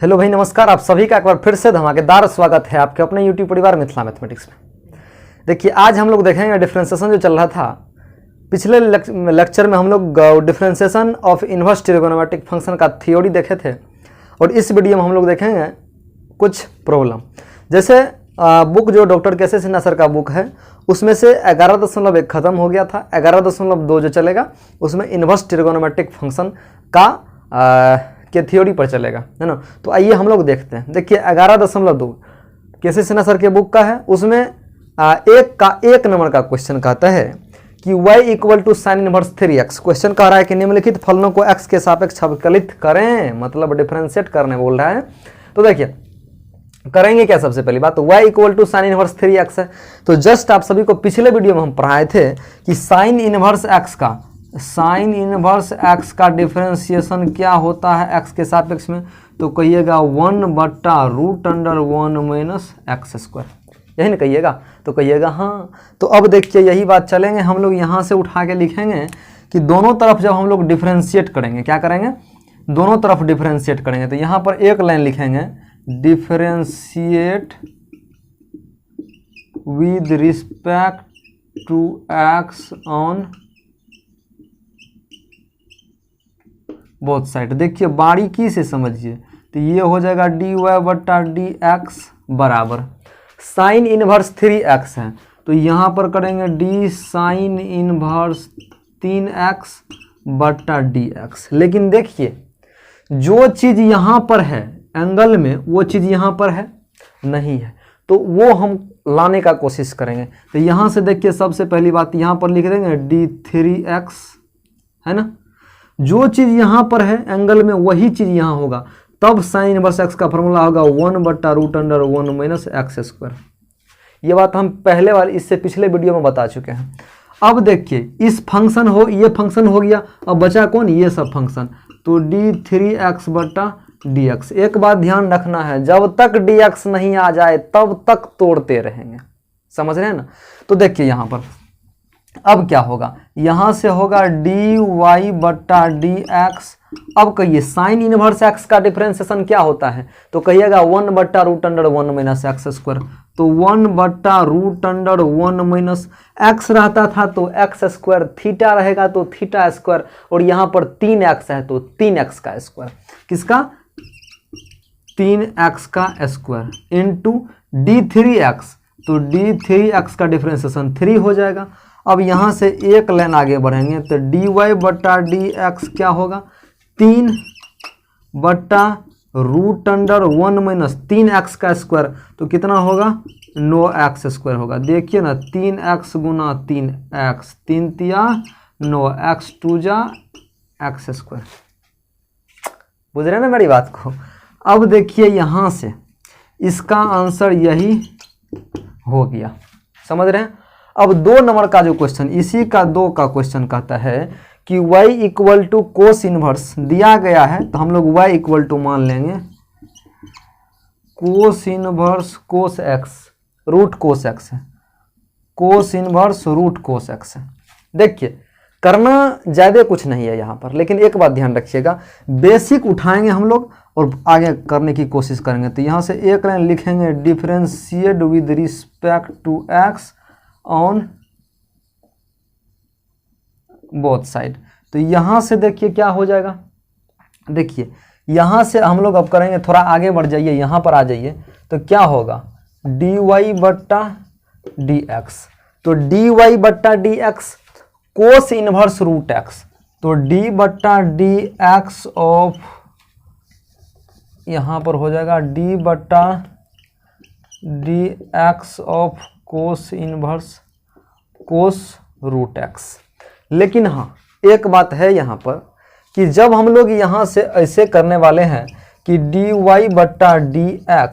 Hello भाई, नमस्कार। आप सभी का एक बार फिर से धमाकेदार स्वागत है आपके अपने यूट्यूब परिवार मिथिला मैथमेटिक्स में। देखिए, आज हम लोग देखेंगे डिफरेंशिएशन जो चल रहा था। पिछले लेक्चर में हम लोग differentiation of inverse trigonometric function का थ्योरी देखे थे, और इस वीडियो में हम लोग देखेंगे कुछ प्रॉब्लम। जैसे बुक जो डॉक्टर के.एस. सिन्हा सर का बुक है, उसमें से 11.1 खत्म हो गया था। 11.2 जो चलेगा उसमें इन्वर्स ट्रिगोनोमेट्रिक फंक्शन का के थ्योरी पर चलेगा, है ना। तो आइए हम लोग देखते हैं। देखिए, 11.2 के.एस. सिन्हा सर के बुक का है। उसमें एक नंबर का क्वेश्चन कहता है कि y equal to sine inverse 3x। Question कह रहा है कि निम्नलिखित फलनों को x के सापेक्ष अवकलित करें, मतलब डिफरेंशिएट करने बोल रहा है। तो देखिए करेंगे क्या। सबसे पहली बात तो y equal to sine inverse 3x है। तो जस्ट आप सभी को पिछले वीडियो में हम पढ़ाए थे कि साइन इनवर्स x का डिफरेंशिएशन क्या होता है x के सापेक्ष में। तो कहिएगा 1/√(1 - x²। यही ना कहिएगा। तो कहिएगा हाँ। तो अब देखिए यही बात चलेंगे हम लोग, यहाँ से उठा के लिखेंगे कि दोनों तरफ जब हम लोग डिफरेंशिएट करेंगे, क्या करेंगे, दोनों तरफ डिफरेंशिएट करेंगे। तो यहाँ पर एक लाइन लिखेंगे, differentiate with respect to x on both side. देखिए बारीकी से समझिए। तो ये हो जाएगा dy/dx बराबर साइन इनवर्स 3x है। तो यहाँ पर करेंगे d साइन इनवर्स 3x/dx। लेकिन देखिए जो चीज़ यहाँ पर है एंगल में, वो चीज़ यहाँ पर है नहीं है, तो वो हम लाने का कोशिश करेंगे। तो यहाँ से देखिए सबसे पहली बात यहाँ पर लिख देंगे d3x, है ना। जो चीज़ यहाँ पर है एंगल में वही चीज़ यहाँ होगा, तब साइन इनवर्स x का फॉर्मूला होगा 1/√(1 - x²। ये बात हम पहले वाले इससे पिछले वीडियो में बता चुके हैं। अब देखिए इस फंक्शन हो, ये फंक्शन हो गया, अब बचा कौन, ये सब फंक्शन। तो d3x/dx। एक बात ध्यान रखना है, जब तक dx नहीं आ जाए तब तक तोड़ते रहेंगे, समझ रहे हैं ना। तो देखिए यहाँ पर अब क्या होगा, यहाँ से होगा dy/dx। अब कहिए साइन इनवर्स x का डिफरेंशिएशन क्या होता है। तो कहिएगा 1/√(1 - x²। तो 1/√(1 - x रहता था तो x², थीटा रहेगा तो θ², और यहाँ पर 3x है तो 3x का स्क्वायर। किसका, 3x का स्क्वायर इंटू d3x। तो d3x का डिफरेंशिएशन 3 हो जाएगा। अब यहाँ से एक लाइन आगे बढ़ेंगे तो dy/dx क्या होगा, 3/√(1 - 3x का स्क्वायर। तो कितना होगा, 9x² होगा। देखिए ना, 3x गुना 3x, 3 तिया 9, x 2 जा x²। बुझ रहे ना मेरी बात को। अब देखिए यहाँ से इसका आंसर यही हो गया, समझ रहे हैं। अब 2 नंबर का जो क्वेश्चन, इसी का 2 का क्वेश्चन कहता है कि y equal to cos inverse दिया गया है। तो हम लोग y इक्वल टू मान लेंगे cos inverse cos x root cos x है, cos inverse root cos x है। देखिए करना ज़्यादा कुछ नहीं है यहाँ पर, लेकिन एक बात ध्यान रखिएगा, बेसिक उठाएंगे हम लोग और आगे करने की कोशिश करेंगे। तो यहाँ से एक लाइन लिखेंगे, differentiate with respect to x on both side. तो यहाँ से देखिए क्या हो जाएगा। देखिए यहाँ से हम लोग अब करेंगे, थोड़ा आगे बढ़ जाइए, यहाँ पर आ जाइए। तो क्या होगा, dy/dx। तो dy/dx कोस इनवर्स रूट x। तो d/dx ऑफ, यहाँ पर हो जाएगा d/dx of cos inverse cos root x। लेकिन हाँ एक बात है यहाँ पर कि जब हम लोग यहाँ से ऐसे करने वाले हैं कि dy/dx,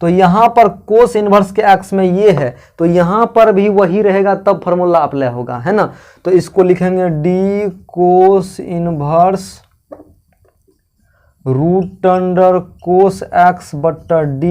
तो यहाँ पर कोस इनवर्स के x में ये है, तो यहाँ पर भी वही रहेगा, तब फॉर्मूला अप्लाई होगा, है ना। तो इसको लिखेंगे d कोस इनवर्स √कोस x/d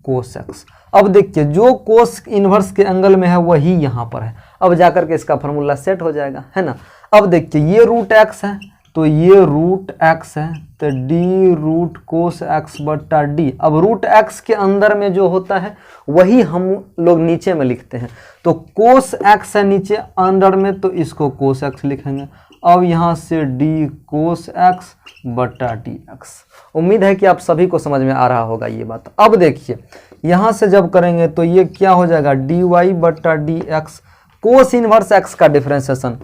√कोस x। अब देखिए जो कोस इनवर्स के एंगल में है वही यहाँ पर है, अब जाकर के इसका फॉर्मूला सेट हो जाएगा, है ना। अब देखिए ये √x है तो ये रूट एक्स है, तो डी रूट कोस एक्स बट्टा डी। अब रूट एक्स के अंदर में जो होता है वही हम लोग नीचे में लिखते हैं, तो कोस एक्स है नीचे अंदर में, तो इसको कोस एक्स लिखेंगे। अब यहाँ से डी कोस एक्स बट्टा डी एक्स। उम्मीद है कि आप सभी को समझ में आ रहा होगा ये बात। अब देखिए यहाँ से जब करेंगे तो ये क्या हो जाएगा, डी वाई बट्टा D x, cos inverse x का डिफरेंशिएशन,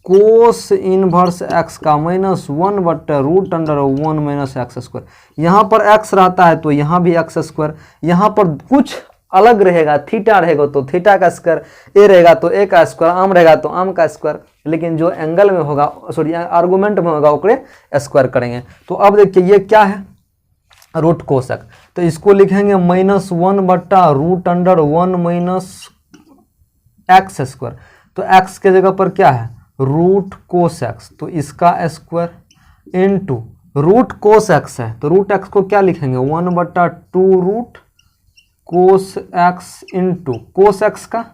कोस इनवर्स एक्स का -1 बट्टा root under 1 minus x square. यहाँ पर एक्स रहता है तो यहाँ भी एक्स स्क्वायर, यहाँ पर कुछ अलग रहेगा, थीटा रहेगा तो थीटा का स्क्वायर, ए रहेगा तो ए का स्क्वायर, आम रहेगा तो आम का स्क्वायर, लेकिन जो एंगल में होगा, सॉरी आर्गुमेंट में होगा ओकरे स्क्वायर करेंगे। तो अब देखिए ये क्या है, रूट कोसक, तो इसको लिखेंगे -1 बट्टा root under 1 minus x square. तो एक्स के जगह पर क्या है, रूट कोस एक्स, तो इसका square into root cos x है, तो रूट एक्स को क्या लिखेंगे 1 बट्टा 2 root cos x into cos x का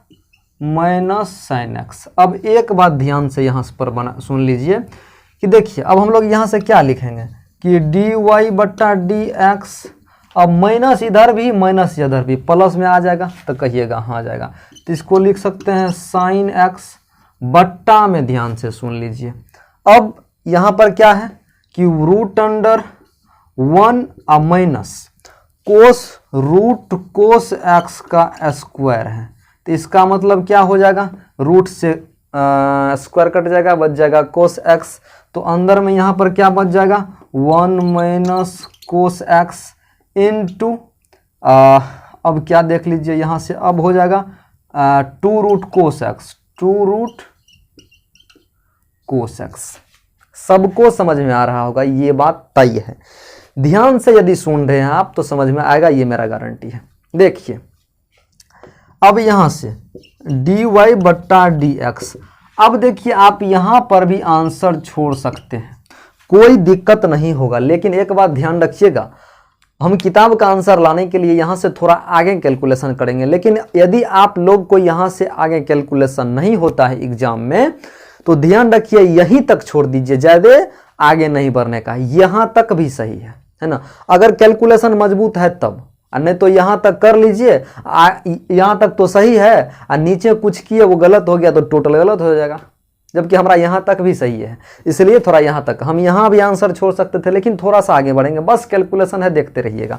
माइनस साइन एक्स। अब एक बात ध्यान से यहाँ पर बना सुन लीजिए कि देखिए अब हम लोग यहाँ से क्या लिखेंगे कि डी वाई बट्टा डी एक्स, अब माइनस इधर भी माइनस इधर भी प्लस में आ जाएगा, तो कहिएगा हाँ आ जाएगा, तो इसको लिख सकते हैं साइन एक्स बट्टा में, ध्यान से सुन लीजिए। अब यहाँ पर क्या है कि रूट अंडर 1 और minus cos root cos x का स्क्वायर है, तो इसका मतलब क्या हो जाएगा, रूट से स्क्वायर कट जाएगा, बच जाएगा कोस एक्स, तो अंदर में यहाँ पर क्या बच जाएगा 1 माइनस कोस एक्स इंटू अब क्या देख लीजिए यहाँ से, अब हो जाएगा 2 root cos x, 2 root cos x. सबको समझ में आ रहा होगा, ये बात तय है। ध्यान से यदि सुन रहे हैं आप तो समझ में आएगा, ये मेरा गारंटी है। देखिए अब यहाँ से डी वाई बट्टा डी एक्स, अब देखिए आप यहाँ पर भी आंसर छोड़ सकते हैं, कोई दिक्कत नहीं होगा, लेकिन एक बात ध्यान रखिएगा, हम किताब का आंसर लाने के लिए यहाँ से थोड़ा आगे कैलकुलेशन करेंगे, लेकिन यदि आप लोग को यहाँ से आगे कैलकुलेशन नहीं होता है एग्जाम में, तो ध्यान रखिए यहीं तक छोड़ दीजिए, ज़्यादा आगे नहीं बढ़ने का, यहाँ तक भी सही है ना। अगर कैलकुलेशन मजबूत है तब, नहीं तो यहाँ तक कर लीजिए, यहाँ तक तो सही है, और नीचे कुछ किए वो गलत हो गया तो टोटल गलत हो जाएगा, जबकि हमारा यहाँ तक भी सही है। इसलिए थोड़ा यहाँ तक, हम यहाँ भी आंसर छोड़ सकते थे, लेकिन थोड़ा सा आगे बढ़ेंगे, बस कैलकुलेशन है, देखते रहिएगा।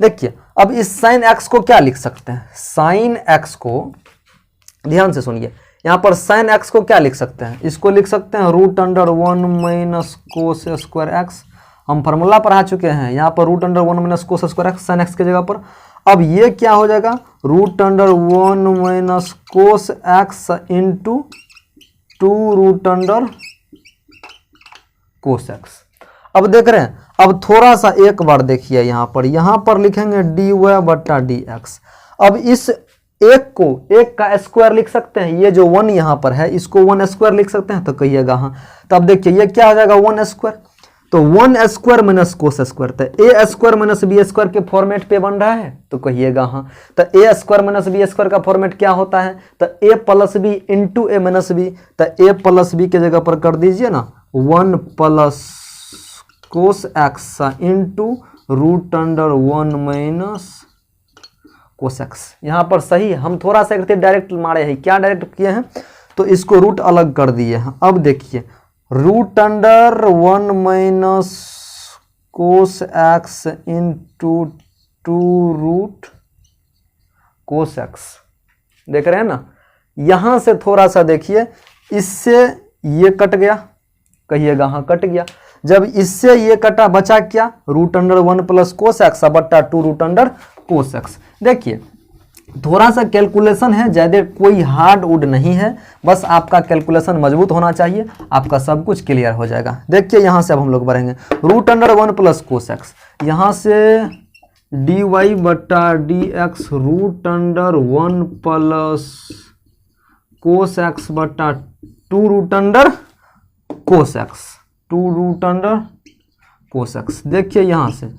देखिए अब इस साइन एक्स को क्या लिख सकते हैं, साइन एक्स को ध्यान से सुनिए, यहाँ पर साइन एक्स को क्या लिख सकते हैं, इसको लिख सकते हैं root under 1 minus cos square x. हम फार्मूला पढ़ा चुके हैं, यहाँ पर root under 1 minus cos square x sine x की जगह पर। अब ये क्या हो जाएगा, root under 1 minus cos x into 2 root under cos x. अब देख रहे हैं, अब थोड़ा सा एक बार देखिए, यहाँ पर लिखेंगे डी वाई बट्टा डी एक्स। अब इस एक को एक का स्क्वायर लिख सकते हैं, ये जो 1 यहाँ पर है इसको 1 स्क्वायर लिख सकते हैं, तो कहिएगा हाँ। तो अब देखिए ये क्या हो जाएगा 1 स्क्वायर, तो 1 स्क्वायर माइनस कोस स्क्वायर, तो ए स्क्वायर माइनस बी स्क्वायर के फॉर्मेट पे बन रहा है, तो कहिएगा हाँ। तो ए स्क्वायर माइनस बी स्क्वायर का फॉर्मेट क्या होता है, तो ए प्लस बी इंटू ए माइनस बी, तो ए प्लस बी के जगह पर कर दीजिए ना 1 plus cos x into root under 1 minus cos x. यहाँ पर सही है, हम थोड़ा सा डायरेक्ट मारे हैं, क्या डायरेक्ट किए हैं, तो इसको रूट अलग कर दिए हैं। अब देखिए root under 1 minus cos x into 2 root cos x, देख रहे हैं ना। यहाँ से थोड़ा सा देखिए, इससे ये कट गया, कहिएगा हाँ कट गया। जब इससे ये कटा बचा क्या, root under 1 plus cos x बट्टा 2 रूट अंडर कोस एक्स। देखिए थोड़ा सा कैलकुलेशन है, ज़्यादा कोई हार्ड वुड नहीं है, बस आपका कैलकुलेशन मजबूत होना चाहिए, आपका सब कुछ क्लियर हो जाएगा। देखिए यहाँ से अब हम लोग बढ़ेंगे, root under 1 plus cos x, यहाँ से डी वाई बट्टा D X root under 1 plus cos x बट्टा 2 root under cos x, 2 root under cos x. देखिए यहाँ से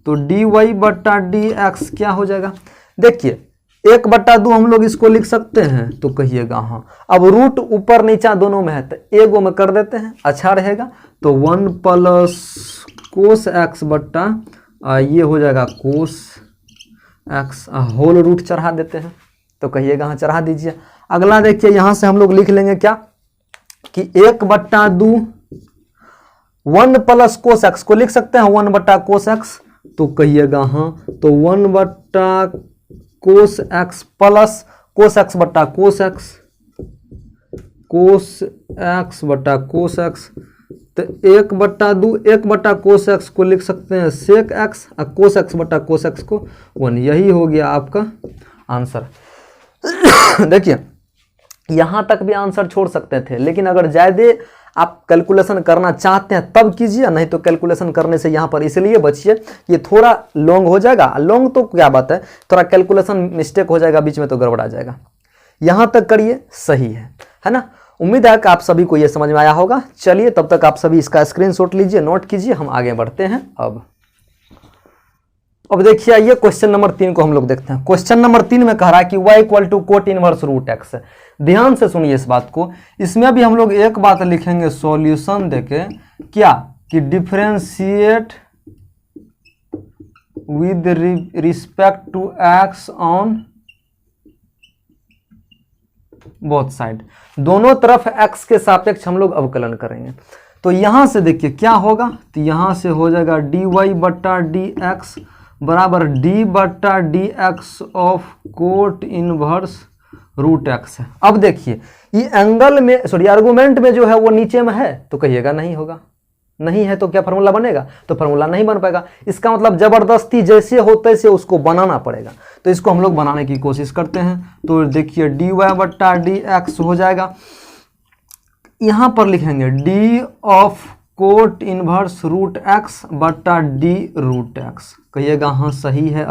तो डी वाई बट्टा डी एक्स क्या हो जाएगा, देखिए 1 बट्टा 2 हम लोग इसको लिख सकते हैं, तो कहिएगा हाँ। अब रूट ऊपर नीचा दोनों में है तो एगो में कर देते हैं, अच्छा रहेगा। तो 1 प्लस कोस एक्स बट्टा ये हो जाएगा कोस एक्स, होल रूट चढ़ा देते हैं, तो कहिएगा हाँ चढ़ा दीजिए। अगला देखिए यहाँ से हम लोग लिख लेंगे क्या कि 1 बट्टा 2 1 प्लस कोस एक्स को लिख सकते हैं 1 बट्टा कोस एक्स, तो कहिएगा हाँ। तो 1 बट्टा cos x plus cos x बट्टा कोस एक्स, कोस एक्स बट्टा कोस एक्स, तो 1 बट्टा 2 1 बट्टा कोस एक्स को लिख सकते हैं सेक एक्स और कोस एक्स बट्टा कोस एक्स को 1। यही हो गया आपका आंसर। देखिए यहाँ तक भी आंसर छोड़ सकते थे, लेकिन अगर ज़्यादा आप कैलकुलेशन करना चाहते हैं तब कीजिए, नहीं तो कैलकुलेशन करने से यहाँ पर इसलिए बचिए, ये थोड़ा लॉन्ग हो जाएगा। लॉन्ग तो क्या बात है, थोड़ा कैलकुलेशन मिस्टेक हो जाएगा बीच में तो गड़बड़ा जाएगा। यहाँ तक करिए, सही है ना। उम्मीद है कि आप सभी को ये समझ में आया होगा। चलिए तब तक आप सभी इसका स्क्रीनशॉट लीजिए, नोट कीजिए, हम आगे बढ़ते हैं। अब देखिए ये क्वेश्चन नंबर 3 को हम लोग देखते हैं। क्वेश्चन नंबर 3 में कह रहा है कि y equal to cot inverse root x है। ध्यान से सुनिए इस बात को, इसमें भी हम लोग एक बात लिखेंगे सॉल्यूशन देके, क्या कि differentiate with respect to x on both side, दोनों तरफ x के सापेक्ष हम लोग अवकलन करेंगे। तो यहां से देखिए क्या होगा, तो यहां से हो जाएगा dy बट्टा डी एक्स बराबर d बट्टा D x of cot inverse root x है। अब देखिए ये एंगल में सॉरी आर्गुमेंट में जो है वो नीचे में है, तो कहिएगा नहीं होगा, नहीं है तो क्या फार्मूला बनेगा, तो फार्मूला नहीं बन पाएगा। इसका मतलब जबरदस्ती जैसे हो तैसे उसको बनाना पड़ेगा, तो इसको हम लोग बनाने की कोशिश करते हैं। तो देखिए dy बट्टा डी एक्स हो जाएगा, यहां पर लिखेंगे d of cot inverse root x बट्टा डी रूट एक्स, कहिएगा हाँ सही है।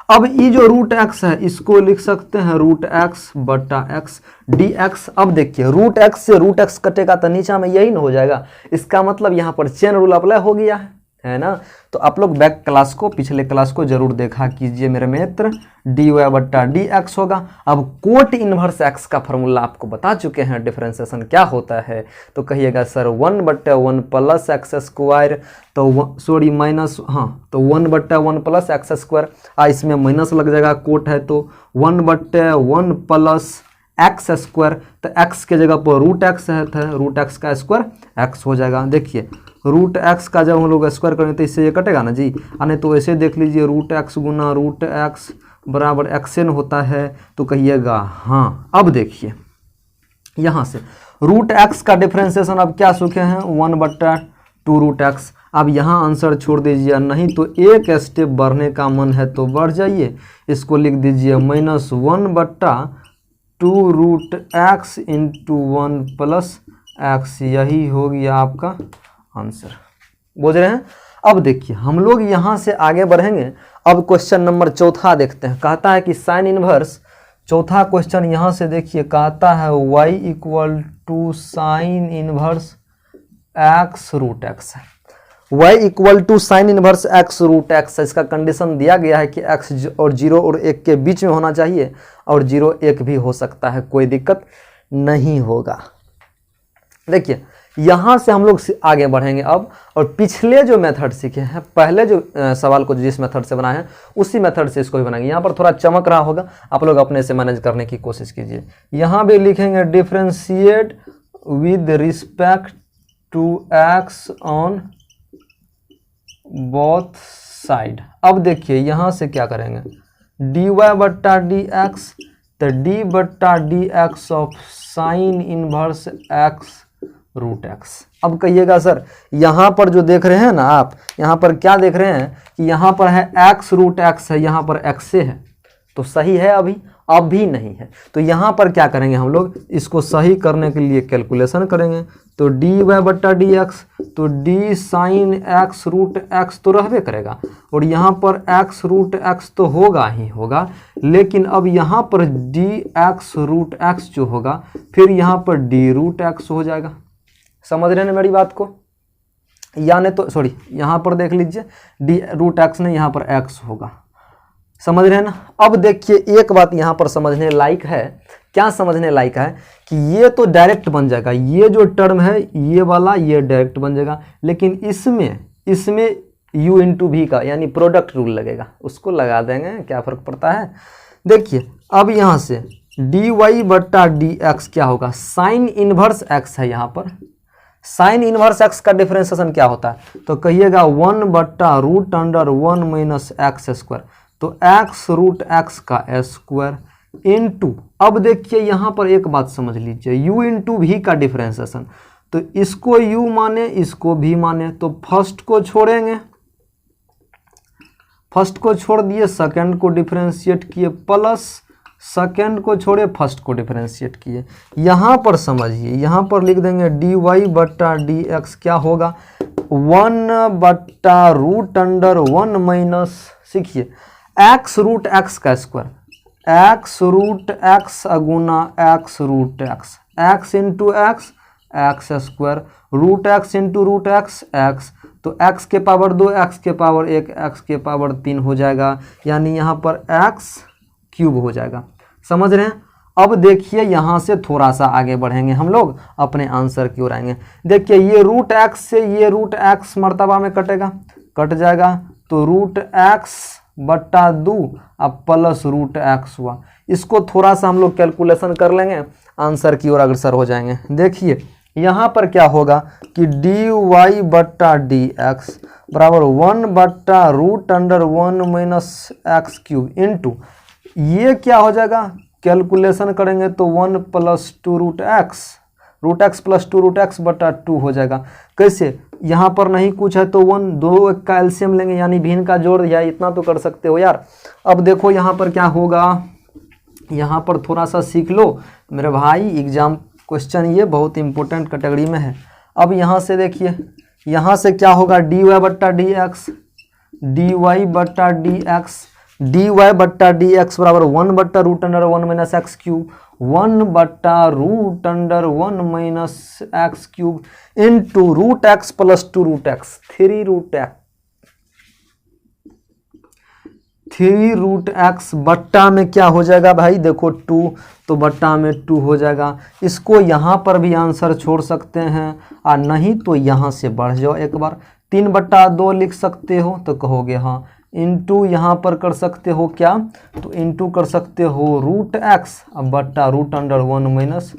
अब ये जो रूट एक्स है इसको लिख सकते हैं रूट एक्स बट्टा एक्स डी एक्स। अब देखिए रूट एक्स से रूट एक्स कटेगा तो नीचा में यही ना हो जाएगा, इसका मतलब यहाँ पर चेन रूल अप्लाई हो गया है ना। तो आप लोग बैक क्लास को, पिछले क्लास को जरूर देखा कीजिए मेरे मित्र। डी वाई बट्टा डी एक्स होगा। अब कोट इनवर्स एक्स का फॉर्मूला आपको बता चुके हैं, डिफरेंशिएशन क्या होता है, तो कहिएगा सर 1 बट्टा 1 प्लस एक्स स्क्वायर, तो सॉरी माइनस, हाँ तो 1 बट्टा 1 प्लस एक्स स्क्वायर, इसमें माइनस लग जाएगा, कोट है तो 1 बट्टा 1 प्लस एक्स स्क्वायर, तो एक्स के जगह पर रूट एक्स है, रूट एक्स का स्क्वायर एक्स हो जाएगा। देखिए रूट एक्स का जब हम लोग स्क्वायर करेंगे तो इससे ये कटेगा ना जी, नहीं तो ऐसे देख लीजिए रूट एक्स गुना रूट एक्स बराबर एक्सएन होता है, तो कहिएगा हाँ। अब देखिए यहाँ से रूट एक्स का डिफरेंशिएशन अब क्या सूखे हैं 1 बट्टा 2 रूट एक्स। अब यहाँ आंसर छोड़ दीजिए, नहीं तो एक स्टेप बढ़ने का मन है तो बढ़ जाइए, इसको लिख दीजिए माइनस 1 बट्टा 2 root x into 1 plus x, यही हो गया आपका आंसर। बुझ रहे हैं। अब देखिए हम लोग यहाँ से आगे बढ़ेंगे। अब क्वेश्चन नंबर 4 देखते हैं, कहता है कि साइन इनवर्स, चौथा क्वेश्चन यहाँ से देखिए कहता है y equal to sine inverse x root x है। y equal to sine inverse x root x, इसका कंडीशन दिया गया है कि x और 0 और 1 के बीच में होना चाहिए, और 0 1 भी हो सकता है, कोई दिक्कत नहीं होगा। देखिए यहाँ से हम लोग आगे बढ़ेंगे अब, और पिछले जो मेथड सीखे हैं, पहले जो सवाल को जिस मेथड से बनाए हैं उसी मेथड से इसको भी बनाएंगे। यहाँ पर थोड़ा चमक रहा होगा, आप लोग अपने से मैनेज करने की कोशिश कीजिए। यहाँ भी लिखेंगे differentiate with respect to x on both side. अब देखिए यहाँ से क्या करेंगे, डी वाई बट्टा डी एक्स, तो डी बट्टा D x of sine inverse x root x. अब कहिएगा सर यहाँ पर जो देख रहे हैं ना आप, यहाँ पर क्या देख रहे हैं कि यहाँ पर है एक्स रूट एक्स है, यहाँ पर एक्स से है, तो सही है अभी, अब भी नहीं है। तो यहाँ पर क्या करेंगे हम लोग, इसको सही करने के लिए कैलकुलेशन करेंगे। तो डी वाई बट्टा डी एक्स, तो d sine x root x तो रहबे करेगा, और यहाँ पर एक्स रूट एक्स तो होगा ही होगा, लेकिन अब यहाँ पर डी एक्स रूट एक्स जो होगा, फिर यहाँ पर डी रूट एक्स हो जाएगा। समझ रहे हैं मेरी बात को, या नहीं तो सॉरी यहाँ पर देख लीजिए डी रूट एक्स नहीं, यहाँ पर एक्स होगा, समझ रहे हैं ना। अब देखिए एक बात यहाँ पर समझने लायक है, क्या समझने लायक है कि ये तो डायरेक्ट बन जाएगा, ये जो टर्म है ये वाला ये डायरेक्ट बन जाएगा, लेकिन इसमें u इंटू भी का यानी प्रोडक्ट रूल लगेगा, उसको लगा देंगे, क्या फर्क पड़ता है। देखिए अब यहाँ से dy बट्टा डी एक्स क्या होगा, साइन इनवर्स x है, यहाँ पर साइन इनवर्स x का डिफरेंशिएशन क्या होता है, तो कहिएगा 1 बट्टा root under 1 minus x square, तो x रूट एक्स का स्क्वायर इंटू, अब देखिए यहाँ पर एक बात समझ लीजिए, u इंटू भी का डिफरेंशिएशन, तो इसको u माने इसको भी माने, तो फर्स्ट को छोड़ेंगे, फर्स्ट को छोड़ दिए सेकंड को डिफरेंशिएट किए, प्लस सेकंड को छोड़े फर्स्ट को डिफरेंशिएट किए। यहाँ पर समझिए, यहाँ पर लिख देंगे dy बट्टा डी एक्स क्या होगा 1 बट्टा रूट अंडर 1 माइनस, सीखिए x रूट एक्स का स्क्वायर, x रूट एक्स अगुना x root x, x into x x square, root x into root x x, तो x के पावर 2 x के पावर 1 x के पावर 3 हो जाएगा, यानी यहाँ पर x क्यूब हो जाएगा। समझ रहे हैं। अब देखिए यहाँ से थोड़ा सा आगे बढ़ेंगे हम लोग, अपने आंसर की ओर आएंगे। देखिए ये रूट एक्स से ये रूट एक्स मर्तबा में कटेगा, कट जाएगा, तो रूट एक्स बट्टा 2 अब प्लस रूट एक्स हुआ। इसको थोड़ा सा हम लोग कैलकुलेशन कर लेंगे, आंसर की ओर अग्रसर हो जाएंगे। देखिए यहाँ पर क्या होगा कि डी वाई बट्टा डी एक्स बराबर 1 बट्टा root under 1 minus x cube into, ये क्या हो जाएगा, कैलकुलेशन करेंगे तो 1 plus 2 root x plus 2 root x बटा 2 हो जाएगा। कैसे, यहाँ पर नहीं कुछ है तो 1 2 का एलसीएम लेंगे, यानी भिन्न का जोड़, या इतना तो कर सकते हो यार। अब देखो यहाँ पर क्या होगा, यहाँ पर थोड़ा सा सीख लो मेरे भाई, एग्जाम क्वेश्चन ये बहुत इंपॉर्टेंट कैटेगरी में है। अब यहाँ से देखिए, यहाँ से क्या होगा डी वाई बट्टा डी एक्स, डी वाई बट्टा डी एक्स, डी वाई बट्टा डी एक्स बराबर 1 बट्टा root under 1 minus x cube, 1 बट्टा root under 1 minus x cube into root x plus 2 root x, 3 root x बट्टा में क्या हो जाएगा भाई, देखो 2, तो बट्टा में 2 हो जाएगा। इसको यहाँ पर भी आंसर छोड़ सकते हैं, और नहीं तो यहाँ से बढ़ जाओ एक बार, 3 बट्टा 2 लिख सकते हो, तो कहोगे हाँ, इंटू यहाँ पर कर सकते हो क्या, तो इंटू कर सकते हो रूट एक्स अब बट्टा root under 1 minus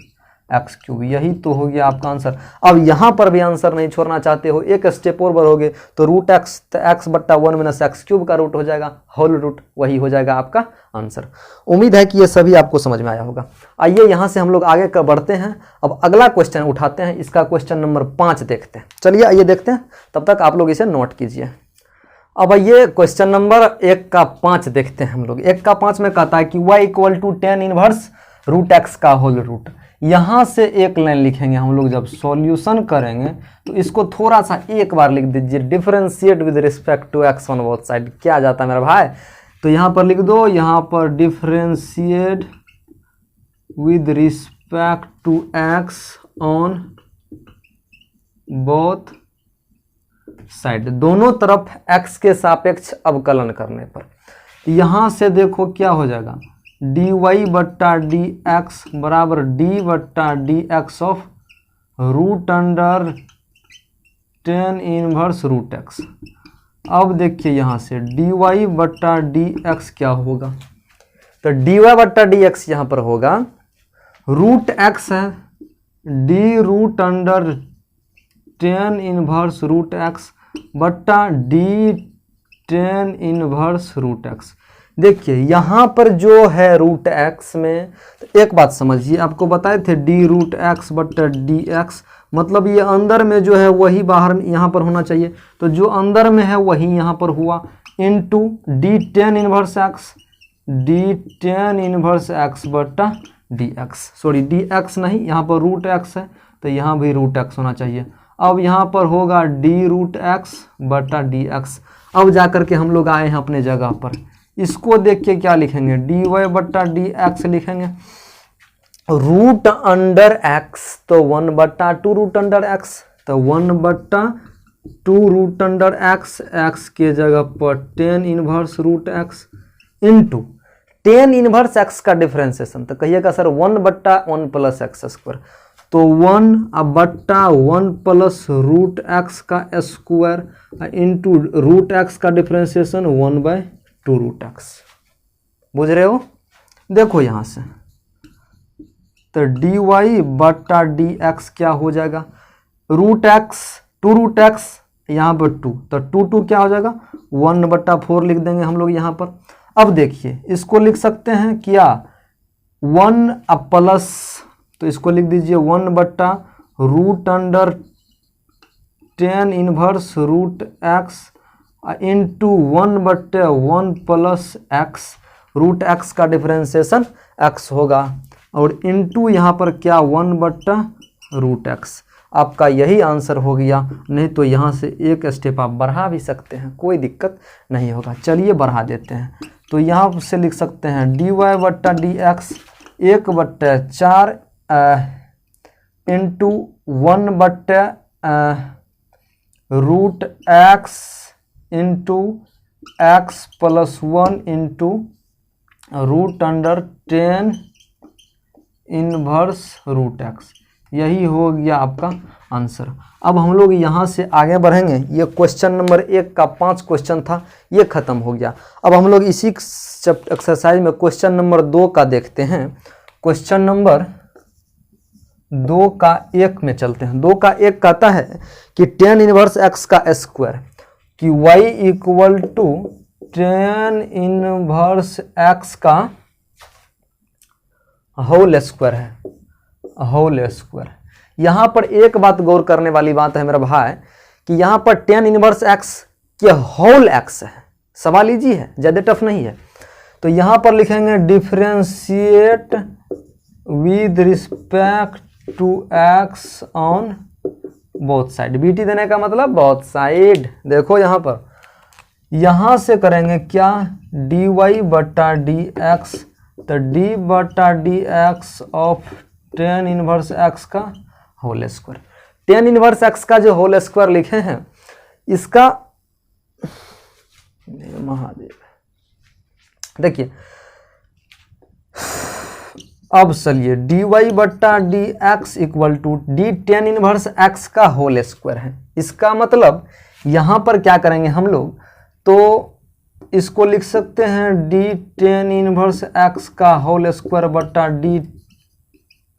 x cube, यही तो हो गया आपका आंसर। अब यहाँ पर भी आंसर नहीं छोड़ना चाहते हो, एक स्टेप और बढ़ोगे तो रूट एक्स बट्टा 1 माइनस एक्स क्यूब का रूट हो जाएगा, होल रूट, वही हो जाएगा आपका आंसर। उम्मीद है कि ये सभी आपको समझ में आया होगा। आइए यहाँ से हम लोग आगे का बढ़ते हैं, अब अगला क्वेश्चन उठाते हैं, इसका क्वेश्चन नंबर 5 देखते हैं। चलिए आइए देखते हैं, तब तक आप लोग इसे नोट कीजिए। अब ये क्वेश्चन नंबर 1 का 5 देखते हैं हम लोग। 1 का 5 में कहता है कि y equal to 10 inverse root x का होल रूट। यहाँ से एक लाइन लिखेंगे हम लोग, जब सॉल्यूशन करेंगे तो इसको थोड़ा सा एक बार लिख दीजिए, differentiate with respect to x on both side. क्या जाता है मेरा भाई, तो यहाँ पर लिख दो, यहाँ पर differentiate with respect to x on both side, दोनों तरफ x के सापेक्ष अवकलन करने पर। यहाँ से देखो क्या हो जाएगा, डी वाई बट्टा डी एक्स बराबर डी बट्टा D x of root under 10 inverse root x. अब देखिए यहाँ से डी वाई बट्टा डी एक्स क्या होगा, तो डी वाई बट्टा डी एक्स यहाँ पर होगा, रूट एक्स है d root under 10 inverse root x बट्टा डी 10 इनवर्स रूट एक्स। देखिए यहाँ पर जो है रूट एक्स में, तो एक बात समझिए, आपको बताए थे डी रूट एक्स बट्टा डी एक्स, मतलब ये अंदर में जो है वही बाहर यहाँ पर होना चाहिए, तो जो अंदर में है वही यहाँ पर हुआ, into D 10 inverse x, D 10 inverse x बट्टा D x, sorry D x नहीं, यहाँ पर रूट एक्स है तो यहाँ भी रूट एक्स होना चाहिए। अब यहाँ पर होगा डी रूट एक्स बटा डी एक्स। अब जाकर के हम लोग आए हैं अपने जगह पर, इसको देख के क्या लिखेंगे, डी वाई बट्टा डी एक्स लिखेंगे, रूट अंडर एक्स तो 1 बट्टा 2 रूट अंडर एक्स, तो 1 बट्टा 2 रूट अंडर एक्स, एक्स के जगह पर 10 inverse root x into tan inverse x का डिफ्रेंसिएशन, तो कहिएगा सर 1/1 प्लस एक्स स्क्वायर, तो 1/1 प्लस रूट एक्स का स्क्वायर इंटू रूट एक्स का डिफ्रेंसिएशन 1/2 रूट एक्स। बुझ रहे हो? देखो यहां से तो dy बटा डी एक्स क्या हो जाएगा, रूट एक्स 2 रूट एक्स यहाँ पर 2, तो 2 क्या हो जाएगा 1/4 लिख देंगे हम लोग यहाँ पर। अब देखिए इसको लिख सकते हैं क्या 1 प्लस, तो इसको लिख दीजिए 1/√10 inverse root x into 1/1 plus x, root x का डिफरेंशिएशन एक्स होगा और इंटू यहाँ पर क्या 1/√x। आपका यही आंसर हो गया, नहीं तो यहाँ से एक स्टेप आप बढ़ा भी सकते हैं, कोई दिक्कत नहीं होगा। चलिए बढ़ा देते हैं, तो यहाँ से लिख सकते हैं dy बट्टा D x 1/4 into 1/√x into x plus 1 into √10 inverse root x. यही हो गया आपका आंसर। अब हम लोग यहाँ से आगे बढ़ेंगे। ये क्वेश्चन नंबर 1 का 5 क्वेश्चन था, ये खत्म हो गया। अब हम लोग इसी एक्सरसाइज में क्वेश्चन नंबर 2 का देखते हैं। क्वेश्चन नंबर 2 का 1 में चलते हैं। 2 का 1 कहता है कि tan इनवर्स एक्स का स्क्वायर कि y equal to tan inverse x का होल स्क्वायर है, होल स्क्वायर। यहाँ पर एक बात गौर करने वाली बात है मेरा भाई कि यहाँ पर tan इनवर्स एक्स के होल एक्स है। सवाल इजी है, ज़्यादा टफ नहीं है। तो यहाँ पर लिखेंगे differentiate with respect to x on both side. बीटी देने का मतलब बोथ साइड। देखो यहाँ पर, यहाँ से करेंगे क्या dy बटा डी एक्स, तो d बटा D x of tan inverse x का whole square. tan inverse x का जो होल स्क्वायर लिखे हैं इसका महादेव, देखिए अब चलिए dy बटा D x equal to d tan inverse x का होल स्क्वायर है। इसका मतलब यहाँ पर क्या करेंगे हम लोग, तो इसको लिख सकते हैं डी tan इनवर्स एक्स का होल स्क्वायर बटा डी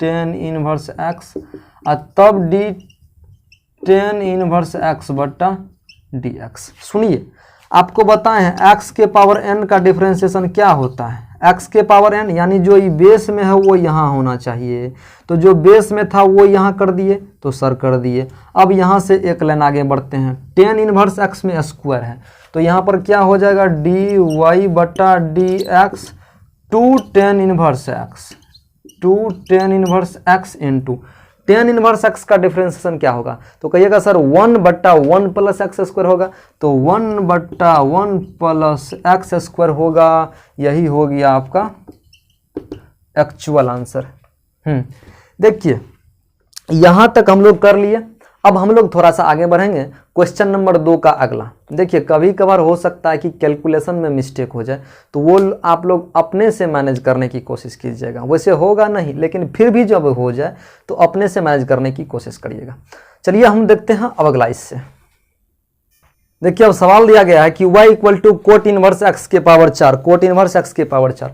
tan इनवर्स एक्स और तब डी tan इनवर्स एक्स बटा डी एक्स। सुनिए आपको बताए हैं एक्स के पावर n का डिफरेंशिएशन क्या होता है। एक्स के पावर n यानी जो ये बेस में है वो यहाँ होना चाहिए, तो जो बेस में था वो यहाँ कर दिए, तो सर कर दिए। अब यहाँ से एक लाइन आगे बढ़ते हैं। tan इनवर्स एक्स में स्क्वायर है, तो यहाँ पर क्या हो जाएगा dy बटा D x two tan inverse x, two tan inverse x into tan inverse x का डिफरेंशिएशन क्या होगा, तो कहिएगा सर 1/1 प्लस एक्स स्क्वायर होगा, तो 1/1 प्लस एक्स स्क्वायर होगा। यही हो गया आपका एक्चुअल आंसर। देखिए यहां तक हम लोग कर लिए। अब हम लोग थोड़ा सा आगे बढ़ेंगे। क्वेश्चन नंबर 2 का अगला देखिए, कभी कभार हो सकता है कि कैलकुलेशन में मिस्टेक हो जाए, तो वो आप लोग अपने से मैनेज करने की कोशिश कीजिएगा। वैसे होगा नहीं, लेकिन फिर भी जब हो जाए तो अपने से मैनेज करने की कोशिश करिएगा। चलिए हम देखते हैं अब अगला इससे। देखिए अब सवाल दिया गया है कि y equal to cot inverse x के पावर 4, कोट इनवर्स एक्स के पावर 4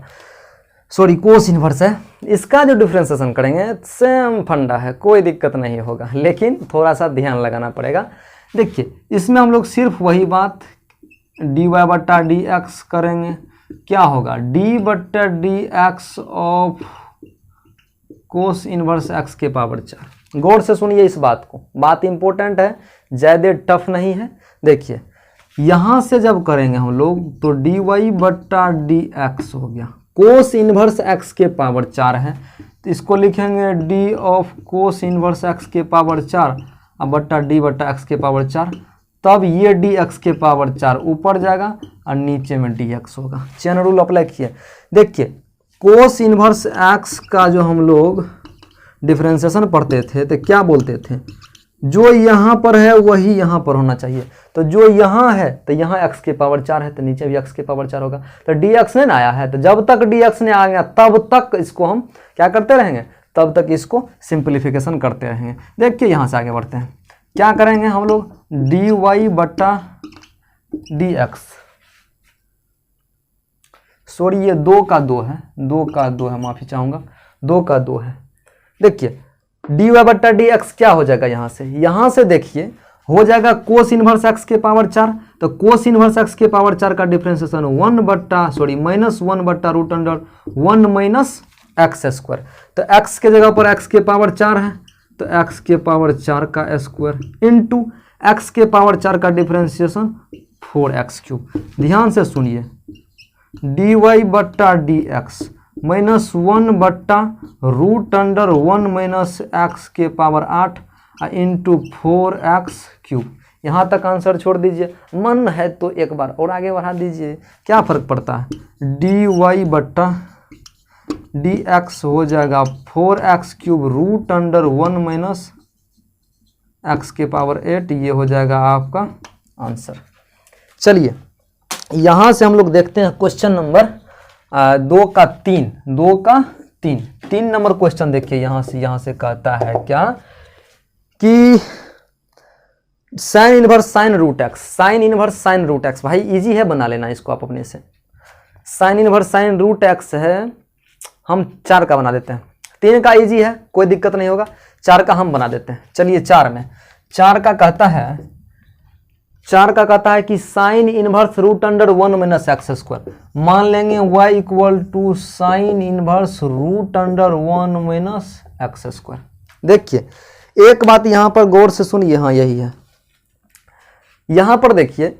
सॉरी कोस इनवर्स है। इसका जो डिफरेंशिएशन करेंगे सेम फंडा है, कोई दिक्कत नहीं होगा, लेकिन थोड़ा सा ध्यान लगाना पड़ेगा। देखिए इसमें हम लोग सिर्फ वही बात dy बटा डी एक्स करेंगे, क्या होगा d बटा D x of cos inverse x के पावर 4। गौर से सुनिए इस बात को, बात इंपॉर्टेंट है, ज़्यादा टफ नहीं है। देखिए यहाँ से जब करेंगे हम लोग तो dy बटा डी एक्स हो गया, कोस इनवर्स एक्स के पावर 4 है, तो इसको लिखेंगे d of cos inverse x के पावर 4 अब बट्टा d बट्टा एक्स के पावर 4। तब ये dx के पावर 4 ऊपर जाएगा और नीचे में dx होगा। चेन रूल अप्लाई किए। देखिए कोस इनवर्स एक्स का जो हम लोग डिफरेंशिएशन पढ़ते थे तो क्या बोलते थे, जो यहाँ पर है वही यहाँ पर होना चाहिए। तो जो यहाँ है तो यहाँ x के पावर 4 है, तो नीचे भी x के पावर 4 होगा। तो dx ने ना आया है, तो जब तक dx ने आ गया तब तक इसको हम क्या करते रहेंगे, तब तक इसको सिंप्लीफिकेशन करते रहेंगे। देखिए यहाँ से आगे बढ़ते हैं, क्या करेंगे हम लोग, dy बटा dx, सॉरी ये 2 का 2 है, 2 का 2 है, माफी चाहूँगा, 2 का 2 है। देखिए dy बट्टा dx क्या हो जाएगा, यहाँ से देखिए हो जाएगा कोस इनवर्स x के पावर 4। तो कोस इनवर्स x के पावर 4 का डिफरेंशिएशन माइनस 1 बट्टा root under 1 minus x square. तो x के जगह पर x के पावर 4 है, तो x के पावर 4 का स्क्वायर इंटू x के पावर 4 का डिफरेंशिएशन 4x क्यूब। ध्यान से सुनिए, dy बट्टा dx माइनस 1 बट्टा रूट अंडर 1 माइनस एक्स के पावर 8 इंटू 4x क्यूब। यहाँ तक आंसर छोड़ दीजिए, मन है तो एक बार और आगे बढ़ा दीजिए, क्या फ़र्क पड़ता है। dy बट्टा dx हो जाएगा 4x cube root under 1 minus x के पावर 8, ये हो जाएगा आपका आंसर। चलिए यहाँ से हम लोग देखते हैं क्वेश्चन नंबर 2 का 3 नंबर क्वेश्चन। देखिए यहाँ से कहता है क्या कि sine inverse sine root x, भाई इजी है, बना लेना इसको आप अपने से। Sine inverse sine root x है, हम 4 का बना देते हैं, 3 का इजी है, कोई दिक्कत नहीं होगा, 4 का हम बना देते हैं। चलिए 4 का कहता है कि sine inverse root under 1 minus x square, मान लेंगे y equal to sine inverse root under 1 minus x square. देखिए एक बात यहाँ पर गौर से सुनिए, हाँ यही है, यहाँ पर देखिए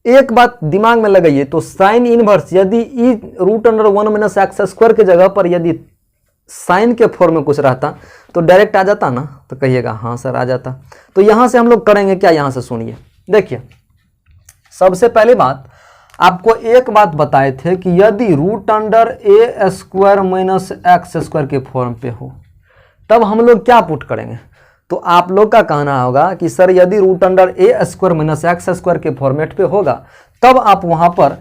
एक बात दिमाग में लगाइए। तो साइन इनवर्स यदि ई root under 1 minus x square के जगह पर यदि साइन के फॉर्म में कुछ रहता तो डायरेक्ट आ जाता ना, तो कहिएगा हाँ सर आ जाता। तो यहाँ से हम लोग करेंगे क्या, यहाँ से सुनिए। देखिए सबसे पहली बात आपको एक बात बताए थे कि यदि रूट अंडर ए स्क्वायर माइनस एक्स स्क्वायर के फॉर्म पे हो तब हम लोग क्या पुट करेंगे। तो आप लोग का कहना होगा कि सर यदि रूट अंडर ए स्क्वायर माइनस एक्स स्क्वायर के फॉर्मेट पे होगा तब आप वहां पर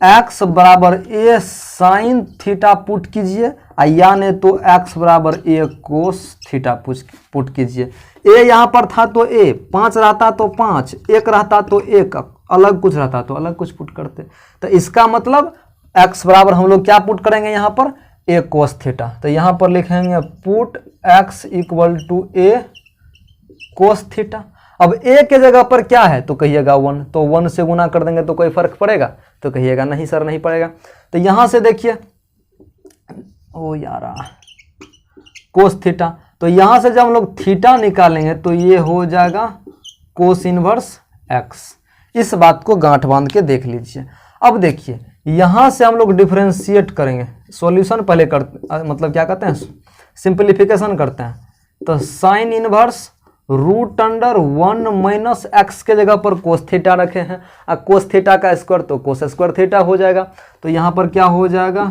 x बराबर ए साइन थीटा पुट कीजिए, या नहीं तो x बराबर ए कोस थीटा पुट कीजिए। ए यहाँ पर था तो ए, 5 रहता तो 5, 1 रहता तो 1, अलग कुछ रहता तो अलग कुछ पुट करते। तो इसका मतलब x बराबर हम लोग क्या पुट करेंगे यहाँ पर, ए कोस थीटा। तो यहाँ पर लिखेंगे put x equal to a cos theta. अब a के जगह पर क्या है तो कहिएगा 1, तो 1 से गुना कर देंगे तो कोई फर्क पड़ेगा, तो कहिएगा नहीं सर नहीं पड़ेगा। तो यहाँ से देखिए ओ यारा कोस थीटा, तो यहाँ से जब हम लोग थीटा निकालेंगे तो ये हो जाएगा कोस इनवर्स x। इस बात को गांठ बांध के देख लीजिए। अब देखिए यहाँ से हम लोग डिफरेंशिएट करेंगे, सॉल्यूशन पहले मतलब क्या कहते हैं, सिंप्लीफिकेशन करते हैं। तो sine inverse root under 1 minus x के जगह पर कोस थीटा रखे हैं, और कोस थीटा का स्क्वायर तो कोस स्क्वायर थीटा हो जाएगा। तो यहाँ पर क्या हो जाएगा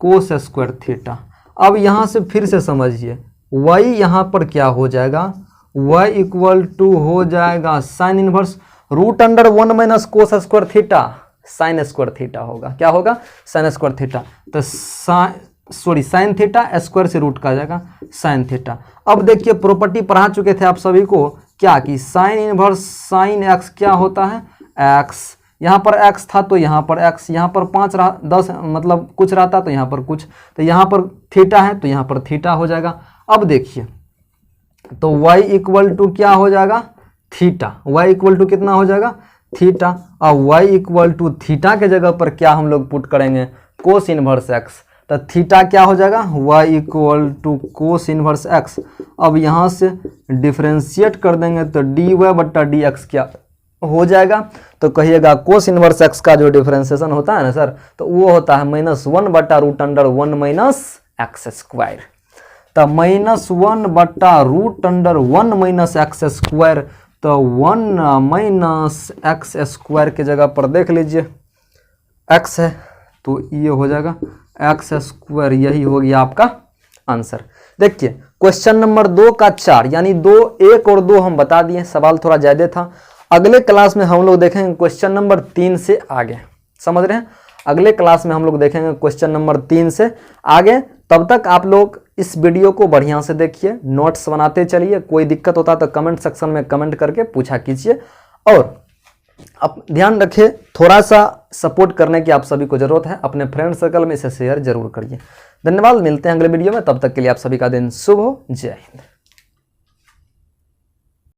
कोस स्क्वायर थीटा। अब यहाँ से फिर से समझिए y यहाँ पर क्या हो जाएगा, y इक्वल टू हो जाएगा sine inverse root under 1 minus cos square theta, sine square theta होगा, क्या होगा साइन स्क्वायर थीटा। तो साइन थीटा स्क्वायर से रूट का जाएगा साइन थीटा। अब देखिए प्रॉपर्टी पढ़ा चुके थे आप सभी को क्या कि साइन इनवर्स साइन एक्स क्या होता है एक्स, यहाँ पर x था तो यहाँ पर x, यहाँ पर 5 10 मतलब कुछ रहता तो यहाँ पर कुछ, तो यहाँ पर थीटा है तो यहाँ पर थीटा हो जाएगा। अब देखिए तो y इक्वल टू क्या हो जाएगा थीटा, y इक्वल टू कितना हो जाएगा थीटा। और y इक्वल टू थीटा के जगह पर क्या हम लोग पुट करेंगे कोस इनवर्स x, तो थीटा क्या हो जाएगा y equal to cos inverse x। अब यहाँ से डिफरेंशिएट कर देंगे तो dy बट्टा dx क्या हो जाएगा, तो कहिएगा कोस इनवर्स x का जो डिफरेंशिएशन होता है ना सर, तो वो होता है -1 बट्टा root under 1 minus x square. तो -1 बट्टा root under 1 minus x square, तो 1 माइनस एक्स स्क्वायर के जगह पर देख लीजिए x है तो ये हो जाएगा एक्स स्क्वायर, यही हो गया आपका आंसर। देखिए क्वेश्चन नंबर 2 का 4 यानी 2, 1 और 2 हम बता दिए, सवाल थोड़ा ज़्यादा था। अगले क्लास में हम लोग देखेंगे क्वेश्चन नंबर 3 से आगे, समझ रहे हैं। अगले क्लास में हम लोग देखेंगे क्वेश्चन नंबर 3 से आगे। तब तक आप लोग इस वीडियो को बढ़िया से देखिए, नोट्स बनाते चलिए। कोई दिक्कत होता तो कमेंट सेक्शन में कमेंट करके पूछा कीजिए। और अब ध्यान रखिए, थोड़ा सा सपोर्ट करने की आप सभी को जरूरत है। अपने फ्रेंड सर्कल में इसे शेयर जरूर करिए। धन्यवाद, मिलते हैं अगले वीडियो में। तब तक के लिए आप सभी का दिन शुभ हो। जय हिंद।